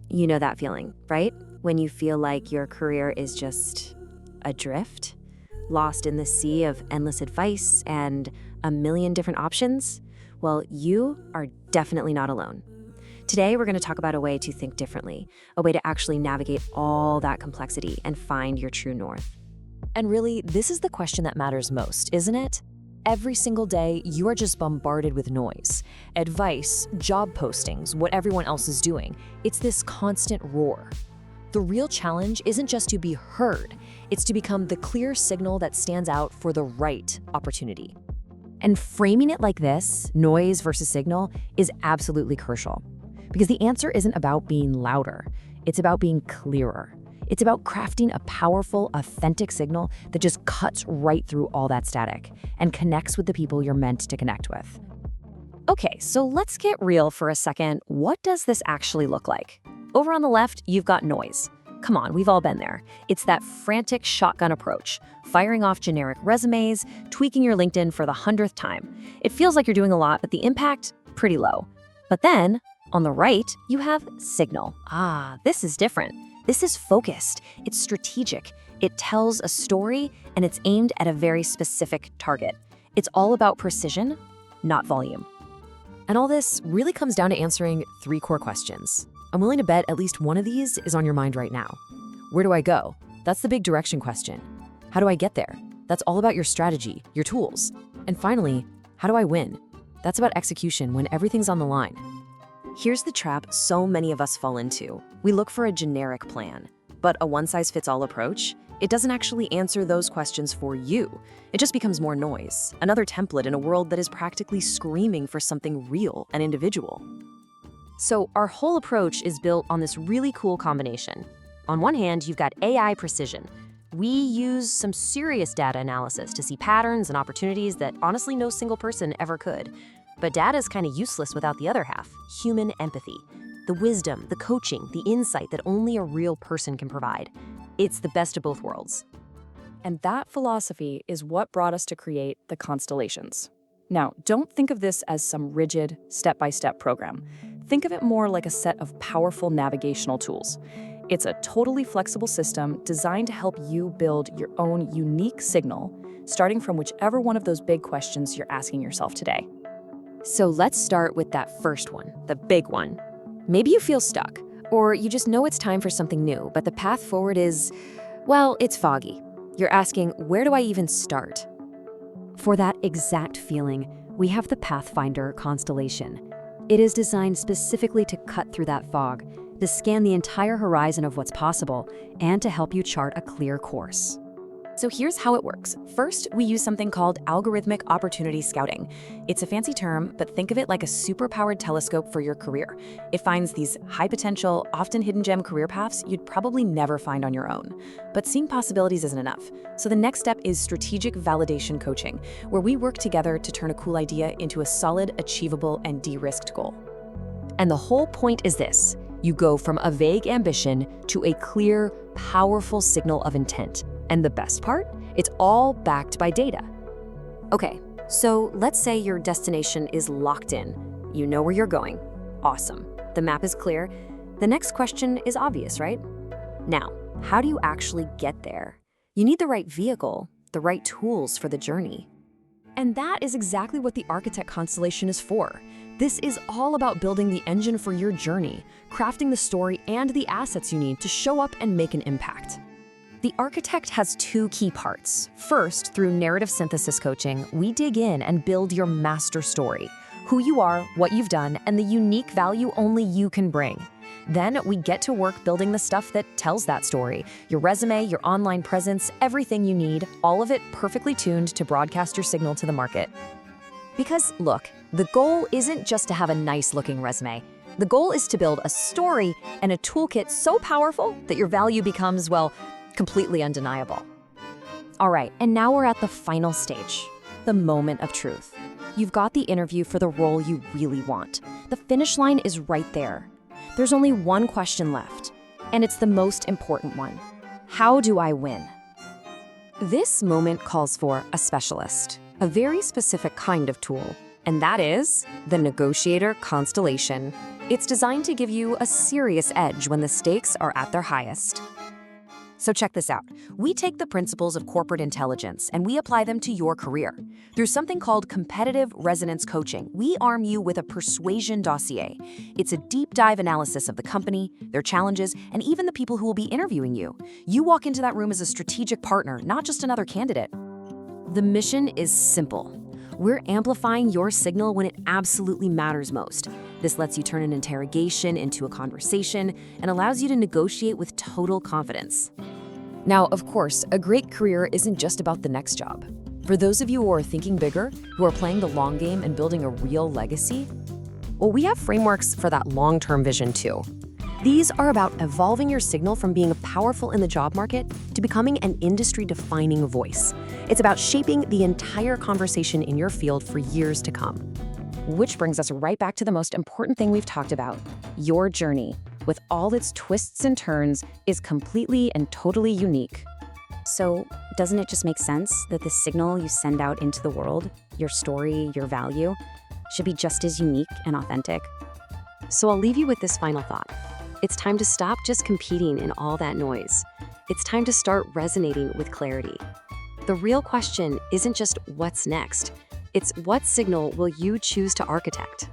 You know that feeling, right? When you feel like your career is just adrift, lost in the sea of endless advice and a million different options? Well, you are definitely not alone. Today, we're going to talk about a way to think differently, a way to actually navigate all that complexity and find your true north. And really, this is the question that matters most, isn't it? Every single day, you are just bombarded with noise. Advice, job postings, what everyone else is doing. It's this constant roar. The real challenge isn't just to be heard, it's to become the clear signal that stands out for the right opportunity. And framing it like this, noise versus signal, is absolutely crucial. Because the answer isn't about being louder, it's about being clearer. It's about crafting a powerful, authentic signal that just cuts right through all that static and connects with the people you're meant to connect with. Okay, so let's get real for a second. What does this actually look like? Over on the left, you've got noise. Come on, we've all been there. It's that frantic shotgun approach, firing off generic resumes, tweaking your LinkedIn for the 100th time. It feels like you're doing a lot, but the impact, pretty low. But then, on the right, you have signal. This is different. This is focused, it's strategic, it tells a story, and it's aimed at a very specific target. It's all about precision, not volume. And all this really comes down to answering 3 core questions. I'm willing to bet at least one of these is on your mind right now. Where do I go? That's the big direction question. How do I get there? That's all about your strategy, your tools. And finally, how do I win? That's about execution when everything's on the line. Here's the trap so many of us fall into. We look for a generic plan, but a one-size-fits-all approach, it doesn't actually answer those questions for you. It just becomes more noise, another template in a world that is practically screaming for something real and individual. So our whole approach is built on this really cool combination. On one hand, you've got AI precision. We use some serious data analysis to see patterns and opportunities that honestly no single person ever could. But data is kind of useless without the other half, human empathy. The wisdom, the coaching, the insight that only a real person can provide. It's the best of both worlds. And that philosophy is what brought us to create the Constellations. Now, don't think of this as some rigid, step-by-step program. Think of it more like a set of powerful navigational tools. It's a totally flexible system designed to help you build your own unique signal, starting from whichever one of those big questions you're asking yourself today. So let's start with that first one, the big one. Maybe you feel stuck, or you just know it's time for something new, but the path forward is, well, it's foggy. You're asking, where do I even start? For that exact feeling, we have the Pathfinder Constellation. It is designed specifically to cut through that fog, to scan the entire horizon of what's possible, and to help you chart a clear course. So here's how it works. First, we use something called algorithmic opportunity scouting. It's a fancy term, but think of it like a super-powered telescope for your career. It finds these high-potential, often hidden gem career paths you'd probably never find on your own. But seeing possibilities isn't enough. So the next step is strategic validation coaching, where we work together to turn a cool idea into a solid, achievable, and de-risked goal. And the whole point is this. You go from a vague ambition to a clear, powerful signal of intent. And the best part? It's all backed by data. Okay, so let's say your destination is locked in. You know where you're going. Awesome. The map is clear. The next question is obvious, right? Now, how do you actually get there? You need the right vehicle, the right tools for the journey. And that is exactly what the Architect Constellation is for. This is all about building the engine for your journey, crafting the story and the assets you need to show up and make an impact. The Architect has 2 key parts. First, through narrative synthesis coaching, we dig in and build your master story, who you are, what you've done, and the unique value only you can bring. Then we get to work building the stuff that tells that story, your resume, your online presence, everything you need, all of it perfectly tuned to broadcast your signal to the market. Because look, the goal isn't just to have a nice-looking resume. The goal is to build a story and a toolkit so powerful that your value becomes, well, completely undeniable. All right, and now we're at the final stage, the moment of truth. You've got the interview for the role you really want. The finish line is right there. There's only one question left, and it's the most important one. How do I win? This moment calls for a specialist, a very specific kind of tool, And that is the Negotiator Constellation. It's designed to give you a serious edge when the stakes are at their highest. So check this out. We take the principles of corporate intelligence and we apply them to your career. Through something called competitive resonance coaching, we arm you with a persuasion dossier. It's a deep dive analysis of the company, their challenges, and even the people who will be interviewing you. You walk into that room as a strategic partner, not just another candidate. The mission is simple. We're amplifying your signal when it absolutely matters most. This lets you turn an interrogation into a conversation and allows you to negotiate with total confidence. Now, of course, a great career isn't just about the next job. For those of you who are thinking bigger, who are playing the long game and building a real legacy, well, we have frameworks for that long-term vision too. These are about evolving your signal from being powerful in the job market to becoming an industry-defining voice. It's about shaping the entire conversation in your field for years to come. Which brings us right back to the most important thing we've talked about. Your journey, with all its twists and turns, is completely and totally unique. So, doesn't it just make sense that the signal you send out into the world, your story, your value, should be just as unique and authentic? So I'll leave you with this final thought. It's time to stop just competing in all that noise. It's time to start resonating with clarity. The real question isn't just what's next, it's what signal will you choose to architect?